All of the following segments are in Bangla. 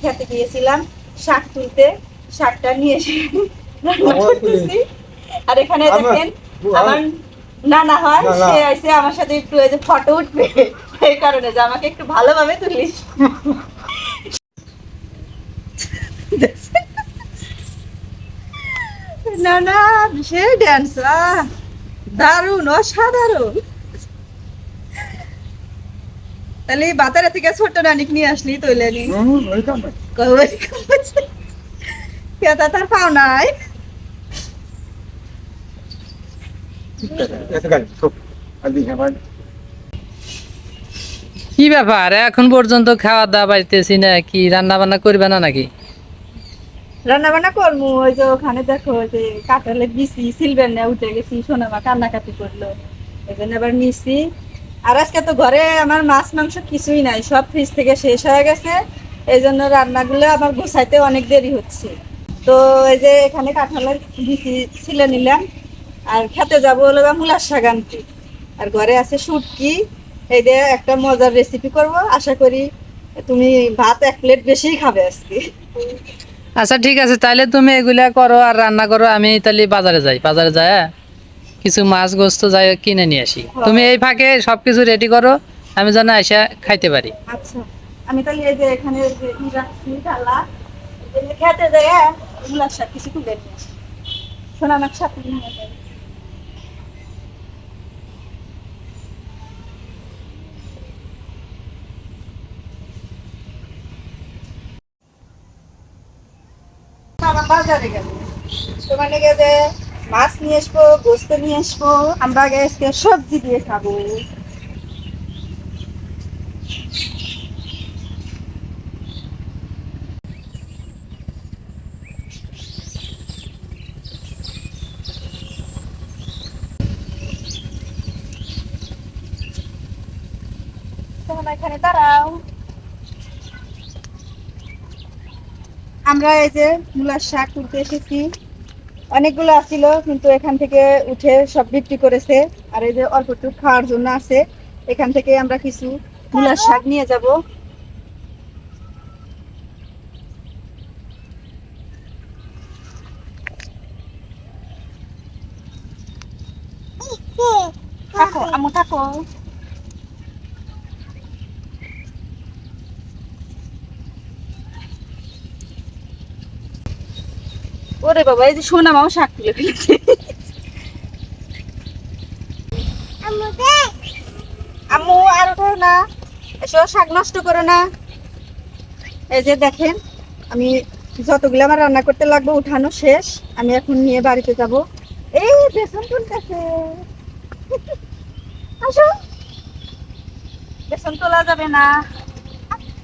খেতে গিয়েছিলাম শাক তুলতে, শাকটা নিয়ে এসে রান্না করতেছি। আর এখানে দেখেন আমার নানা হয়, সে আইসে আমার সাথে একটু এই যে ফটো উঠবে, এই কারণে যে আমাকে একটু ভালোভাবে তুলিস। নানা বিশেষ ড্যান্স, দারুণ অসাধারণ। তাহলে বাজারে থেকে ছোট নানিক নিয়ে আসলি তৈলে নি কেতা তার পাও নাই। কি ব্যাপার এখন পর্যন্ত খাওয়া দাওয়া পাইতেছি না, কি রান্না বান্না করবে না নাকি? রান্না বান্না করবো, ওই যে ওখানে দেখো ওই যে কাঁঠালে দিছি, সিলভার না উঠে গেছি, সোনামা কান্নাকাটি করলো, এই জন্য আবার নিছি। আর আজকে তো ঘরে আমার মাছ মাংস কিছুই নাই, সব ফ্রিজ থেকে শেষ হয়ে গেছে, এই জন্য রান্নাগুলো আমার গোছাইতে অনেক দেরি হচ্ছে। তো এই যে এখানে কাঁঠালের দিছি, ছিলে নিলাম। আর খেতে যাবো হলো মূলার শাক আনতে। আর ঘরে আছে শুটকি, এই যে একটা মজার রেসিপি করব, আশা করি তুমি ভাত 1 প্লেট বেশিই খাবে আজকে। আচ্ছা ঠিক আছে, তাইলে তুমি এগুলা করো আর রান্না করো, আমি তাহলে বাজারে যাই, বাজারে যাই কিছু মাছ গোস্ত যাই কিনে নিয়ে আসি। তুমি এই ফাঁকে সবকিছু রেডি করো, আমি যেন এসে খাইতে পারি। আচ্ছা, আমি তাহলে এই যে এখানে যে রাখছি ডালা, এই যে খেতে যাই মূলার শাক কিছু তুলে নিয়ে আসি, শোনা আমার সাথে নিয়ে যাই। আমার বাজারে গেল, তোমার লেগে যে মাছ নিয়ে আসবো, গোস্ত নিয়ে আসবো, আমরা আগে আজকে সবজি দিয়ে খাবো। তখন এখানে দাঁড়াও, আমরা এই যে মূলার শাক তুলতে এসেছি। অনেকগুলো আসছিল, কিন্তু এখান থেকে উঠে সব বিক্রি করেছে। আর এই যে অল্প একটু খাওয়ার জন্য আছে, এখান থেকে আমরা কিছু মূলার শাক নিয়ে যাব। থাকো আম্মু থাকো। ওরে বাবা, এই যে সোনা মাও শাক তুলে ফেলেছে। আম্মু আর ওঠো না, এসো, শাক নষ্ট করো না। এই যে দেখেন, আমি যতগুলো আমার রান্না করতে লাগবে উঠানো শেষ, আমি এখন নিয়ে বাড়িতে যাব। এই বেসন তুলতেছে, আসো। বেসন তোলা যাবে না,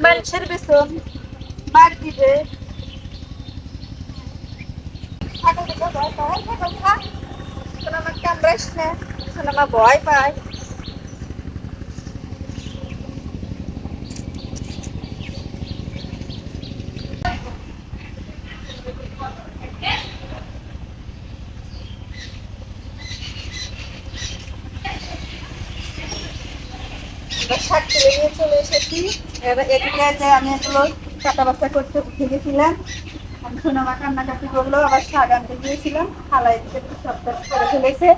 মানুষের বেসন মার দিবে। থাকো দেখো, ভয় পায়, থাকো থাক, সোনামা কামড়াইস না, সোনামা ভয় পায়। শাক তুলে নিয়ে চলে এসেছি। এবার এদিকে যে আমি এগুলো কাটা বাচ্চা করতে উঠে গেছিলাম, আমি সোনামা কান্নাকাটি করলো, আবার শাক আনতে গিয়েছিলাম, থালা এদিকে সব কাজ করে ফেলেছে।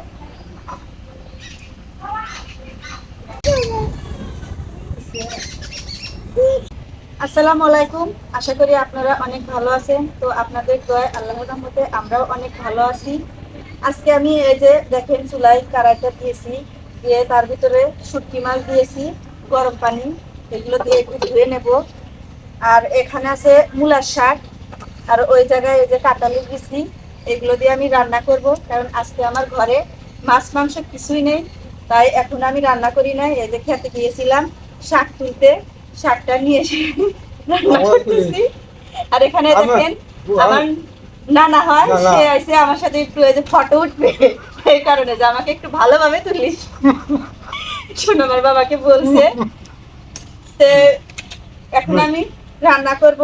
আসসালামু আলাইকুম, আশা করি আপনারা অনেক ভালো আছেন। তো আপনাদের দয়ায় আল্লাহর রহমতে আমরাও অনেক ভালো আছি। আজকে আমি এই যে দেখেন চুলায় কড়াইটা দিয়েছি, দিয়ে তার ভিতরে শুটকি মাছ দিয়েছি, গরম পানি, এগুলো দিয়ে একটু ধুয়ে নেব। আর এখানে আছে মূলার শাক, আর ওই জায়গায় এই যে কাঁঠালের বিচি, এগুলো দিয়ে আমি রান্না করব, কারণ আজকে আমার ঘরে মাছ মাংস কিছুই নেই। তাই এখন আমি রান্না করি নাই, এই যে খেতে গিয়েছিলাম শাক তুলতে, শাকটা নিয়ে এসে রান্না করতেছি। আর এখানে দেখেন আমার নানা হয়, সে আইসে আমার সাথে একটু এই যে ফটো উঠবে, এই কারণে যে আমাকে একটু ভালোভাবে তুলিস। সোনামার বাবাকে বলছে। তো এখন আমি রান্না করব।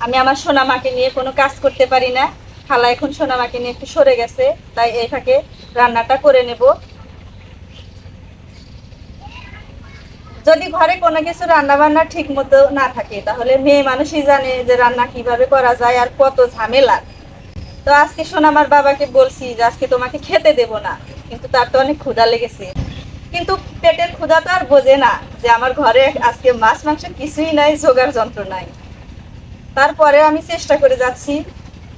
আমি আমার সোনামাকে নিয়ে কোনো কাজ করতে পারি না, খালা এখন সোনামাকে নিয়ে একটু সরে গেছে, তাই এই ফাঁকে রান্নাটা করে নেব। যদি ঘরে কোনো কিছু রান্না বান্না ঠিক মতো না থাকে তাহলে মেয়ে মানুষই জানে যে রান্না কিভাবে করা যায় আর কত ঝামেলা। তো আজকে শোন আমার বাবাকে বলছি যে আজকে তোমাকে খেতে দেব না, কিন্তু তার তো অনেক ক্ষুধা লেগেছে। কিন্তু পেটের ক্ষুধা তো আর বোঝে না যে আমার ঘরে আজকে মাছ মাংস কিছুই নাই, জোগাড় যন্ত্র নাই। তারপরে আমি চেষ্টা করে যাচ্ছি।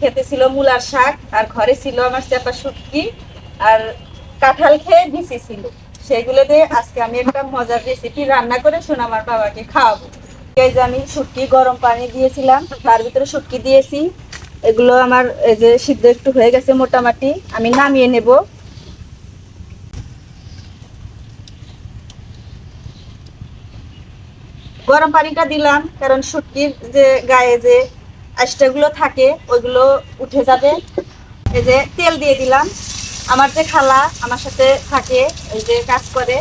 খেতে ছিল মূলার শাক, আর ঘরে ছিল আমার চাপা শুটকি, আর কাঁঠাল খেয়ে ভিসি ছিল। সেগুলো দিয়ে আজকে আমি একটা মজার রেসিপি রান্না করে শোন আমার বাবাকে খাওয়াবো। এই যে আমি শুটকি গরম পানি দিয়েছিলাম, তার ভিতরে শুটকি দিয়েছি। এগুলো আমার এই যে সিদ্ধ একটু হয়ে গেছে মোটামুটি, আমি নামিয়ে নেব। গরম পানিটা দিলাম কারণ শুটকির যে গায়ে যে আঁশটাগুলো থাকে ওইগুলো উঠে যাবে। এই যে তেল দিয়ে দিলাম। আমার যে খালা আমার সাথে থাকে, এই যে কাজ করে,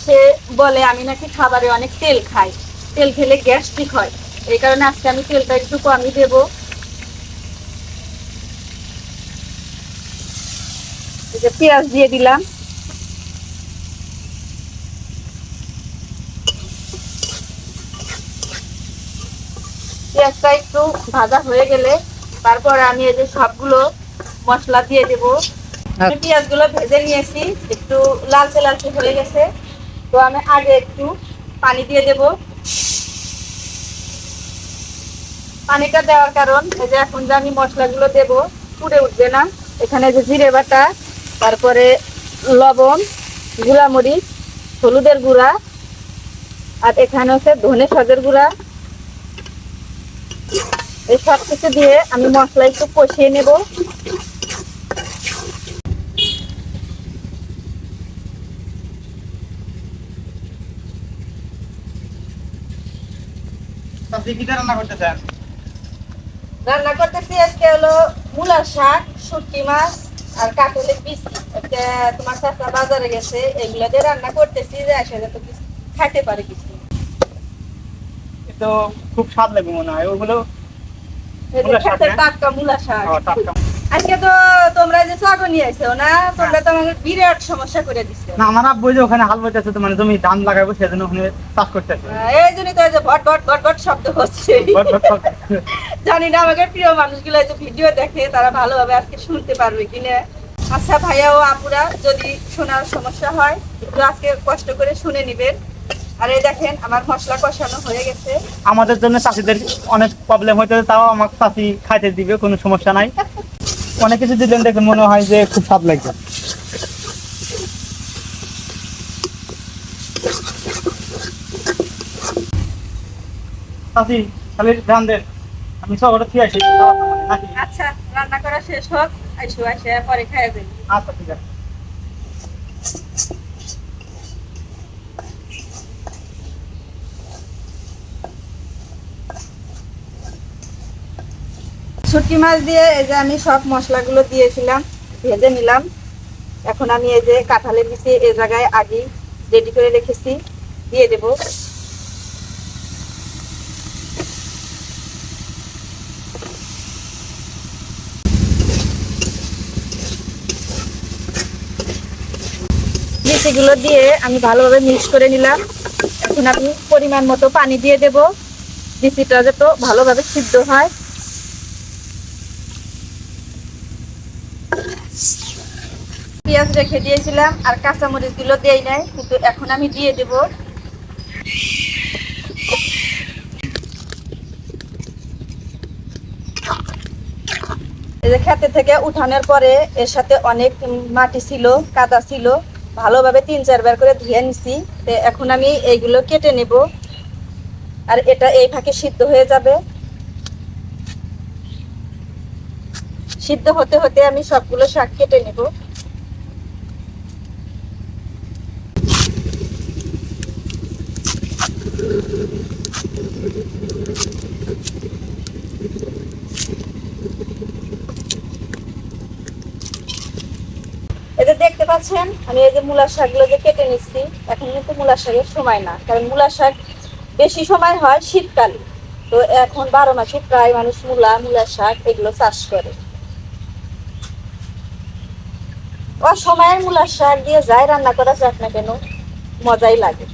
সে বলে আমি নাকি খাবারে অনেক তেল খাই, তেল খেলে গ্যাস্ট্রিক হয়। এই কারণে আজকে আমি তেলটা একটু কমই দেব। এই যে পেঁয়াজ দিয়ে দিলাম। পেঁয়াজটা একটু ভাজা হয়ে গেলে তারপরে আমি এই যে সবগুলো মশলা দিয়ে দেব। আমি পেঁয়াজগুলো ভেজে নিয়েছি, একটু লালচে লালচে হয়ে গেছে। তো আমি আগে একটু পানি দিয়ে দেব। পানিটা দেওয়ার কারণ এই যে এখন যে আমি মশলাগুলো দেব পুড়ে উঠবে না। এখানে যে জিরে বাটা, তারপরে লবণ, গুঁড়ামরিচ, হলুদের গুঁড়া, আর এখানে হচ্ছে ধনে সজের গুঁড়া। এই সব কিছু দিয়ে আমি মশলা একটু কষিয়ে নেব। রান্না করতেছি আজকে হলো মূলার শাক, শুটকি মাছ আর কাঁঠালের বিচি। একটা তোমার চাচা বাজারে গেছে, এগুলো দিয়ে রান্না করতেছি যে আসলে তো কিছু খাইতে পারে কিছু। তো খুব স্বাদ লাগবে মনে হয় ওগুলো। এই যে মূলার শাক ক্ষেতের না? টাটকা মূলা শাক। টাটকা। আজকে তো তোমরা যে ছাগল নিয়ে আইছো না, তোমরা তো আমাকে বিরাট সমস্যা করে দিছো। না আমার আব্বু যে ওখানে হাল বইতেছে, তো মানে জমি ধান লাগাবো সেজন্য ওখানে চাষ করতেছে। এই জন্যই তো এই যে ভট ভট ভট ভট শব্দ হচ্ছে। জানি না আমাকে প্রিয় মানুষগুলো যে ভিডিও দেখে তারা ভালোভাবে আজকে শুনতে পারবে কিনা। আচ্ছা ভাইয়া ও আপুরা, যদি শোনার সমস্যা হয় একটু আজকে কষ্ট করে শুনে নিবেন। আর এই দেখেন আমার মশলা কষানো হয়ে গেছে। আমাদের জন্য চাষিদের অনেক প্রবলেম হইতেছে, তাও আমার চাষি খাইতে দিবে, কোনো সমস্যা নাই। অনেক কিছু দিলেন দেখুন, মনে হয় যে খুব স্বাদ লাগবে। চাষি খালি ধান দেন, আমি সব ওটা খেয়ে আসি নাকি? আচ্ছা রান্না করা শেষ হোক, আইসো আসে পরে খাইয়া যাই। আচ্ছা ঠিক আছে। শুটকি মাছ দিয়ে এই যে আমি সব মশলাগুলো দিয়েছিলাম, ভেজে নিলাম। এখন আমি এই যে কাঁঠালের বিচি এই জায়গায় আগে রেডি করে রেখেছি, দিয়ে দেব। বিচিগুলো দিয়ে আমি ভালোভাবে মিক্স করে নিলাম। এখন আমি পরিমাণ মতো পানি দিয়ে দেব, বিচিটা যাতে ভালোভাবে সিদ্ধ হয়। পেঁয়াজ রেখে দিয়েছিলাম আর কাঁচামরিচ গুলো দেই নাই, কিন্তু এখন আমি দিয়ে দেব। এই যে খেতে থেকে উঠানোর পরে এর সাথে অনেক মাটি ছিল, কাদা ছিল, ভালোভাবে 3-4 বার করে ধুয়ে নিছি। তো এখন আমি এইগুলো কেটে নেব, আর এটা এই ফাঁকে সিদ্ধ হয়ে যাবে। সিদ্ধ হতে হতে আমি সবগুলো শাক কেটে নেব। এই যে দেখতে পাচ্ছেন আমি এই যে মূলার শাকগুলো যে কেটে নিচ্ছি। এখন কিন্তু মূলার শাকের সময় না, কারণ মূলার শাক বেশি সময় হয় শীতকালে। তো এখন 12 মাসে প্রায় মানুষ মূলার শাক এগুলো চাষ করে। অসময়ের মূলার শাক দিয়ে যাই রান্না করা যাক না কেন, মজাই লাগে।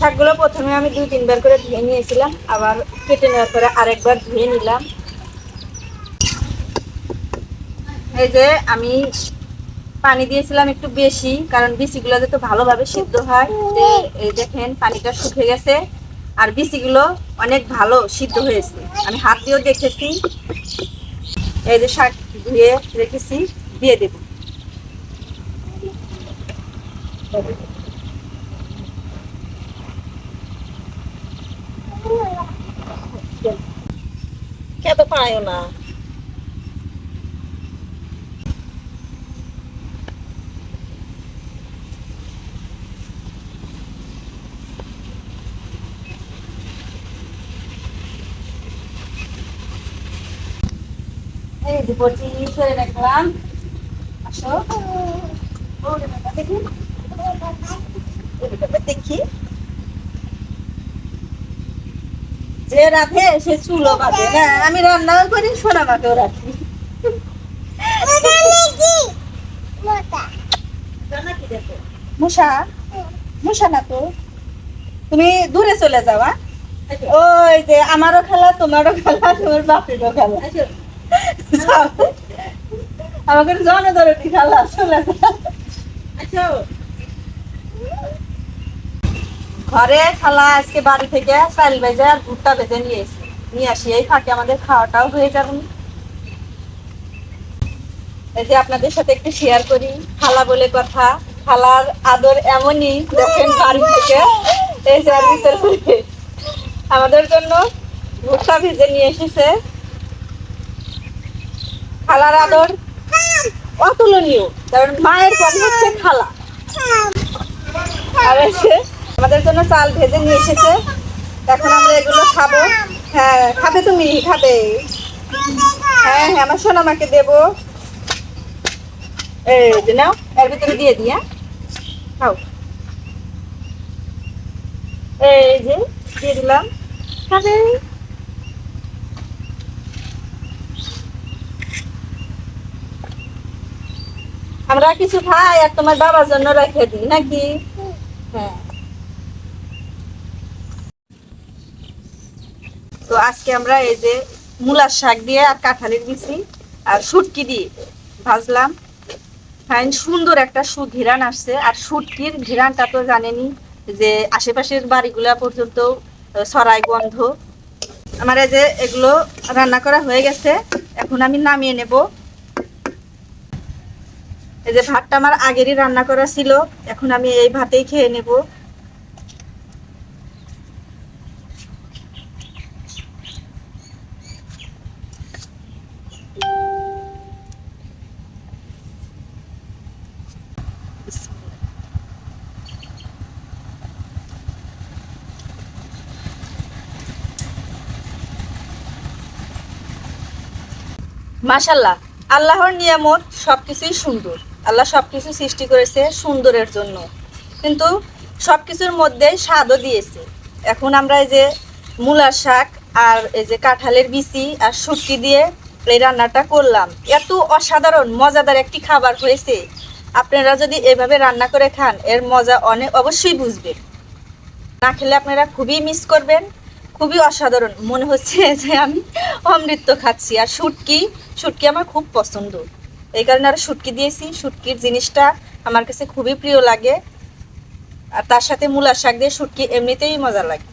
শাকগুলো প্রথমে আমি 2-3 বার করে ধুয়ে নিয়েছিলাম, আবার কেটে নেওয়ার পরে আরেকবার ধুয়ে নিলাম। এই যে আমি পানি দিয়েছিলাম একটু বেশি, কারণ বিচিগুলো যাতে ভালোভাবে সিদ্ধ হয়। এই দেখেন পানিটা শুকিয়ে গেছে, আর বিচিগুলো অনেক ভালো সিদ্ধ হয়েছে, আমি হাত দিয়েও দেখেছি। এই যে শাক ধুয়ে রেখেছি, দিয়ে দেব। খেত পায়ও না। এই যে বটি সরে রাখলাম। আসো ওরে বাবা, দেখি ওরে বাবা, দেখি যে রাধে সে চুলো বাঁধে না, আমি রান্নাও করি, সোনা মাকেও রাখি। মুসা মুসা না তো, তুমি দূরে চলে যাওয়া। ওই যে আমারও খেলা, তোমারও খেলা, তোমার বাপেরও খেলা, আমাকে জনে ধরে খেলা চলে যাও। ঘরে খালা আজকে বাড়ি থেকে চাল ভেজে আর ভুট্টা ভেজে নিয়ে আসি, এই ফাঁকে আমাদের খাওয়াটাও হয়ে যাবে। এই যে আপনাদের সাথে একটু শেয়ার করি, খালা বলে কথা, খালার আদর এমনই। দেখেন বাড়ি থেকে এই যে ভিতরে আমাদের জন্য ভুট্টা ভেজে নিয়ে এসেছে। খালার আদর অতুলনীয়, কারণ মায়ের পরে হচ্ছে খালা। আর এসে আমাদের জন্য চাল ভেজে নিয়ে এসেছে, এখন আমরা এগুলো খাবো। হ্যাঁ খাবে, তুমি খাবে? হ্যাঁ হ্যাঁ, আমার সোনা মাকে দেবো। এই যে নাও, এর ভিতরে দিয়ে দিয়া খাও। এই যে দিয়ে দিলাম, খাবে। আমরা কিছু খাই আর তোমার বাবার জন্য রেখে দিই নাকি? হ্যাঁ। তো আজকে আমরা এই যে মূলার শাক দিয়ে আর কাঁঠালের বিচি আর শুটকি দিয়ে ভাজলাম। ফাইন সুন্দর একটা ঘিরান আসছে, আর শুটকির ঘিরানটা তো জানেনই যে আশেপাশের বাড়িগুলা পর্যন্ত ছড়ায় গন্ধ। আমার এই যে এগুলো রান্না করা হয়ে গেছে, এখন আমি নামিয়ে নেব। এই যে ভাতটা আমার আগেরই রান্না করা ছিল, এখন আমি এই ভাতেই খেয়ে নেব। মাশাআল্লাহ, আল্লাহর নিয়ামত, সবকিছুই সুন্দর। আল্লাহ সবকিছু সৃষ্টি করেছে সুন্দরের জন্য, কিন্তু সবকিছুর মধ্যে স্বাদও দিয়েছে। এখন আমরা এই যে মূলার শাক আর এই যে কাঁঠালের বিচি আর শুটকি দিয়ে এই রান্নাটা করলাম, এত অসাধারণ মজাদার একটি খাবার হয়েছে। আপনারা যদি এভাবে রান্না করে খান, এর মজা অনেক অবশ্যই বুঝবেন। না খেলে আপনারা খুবই মিস করবেন। খুবই অসাধারণ মনে হচ্ছে যে আমি অমৃত খাচ্ছি। আর শুটকি আমার খুব পছন্দ, এই কারণে আর শুটকি দিয়েছি। শুটকির জিনিসটা আমার কাছে খুবই প্রিয় লাগে, আর তার সাথে মূলার শাক দিয়ে শুটকি এমনিতেই মজা লাগে।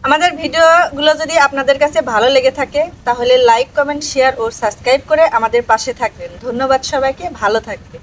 আমাদের ভিডিওগুলো যদি আপনাদের কাছে ভালো লেগে থাকে, তাহলে লাইক, কমেন্ট, শেয়ার ও সাবস্ক্রাইব করে আমাদের পাশে থাকবেন। ধন্যবাদ সবাইকে, ভালো থাকবেন।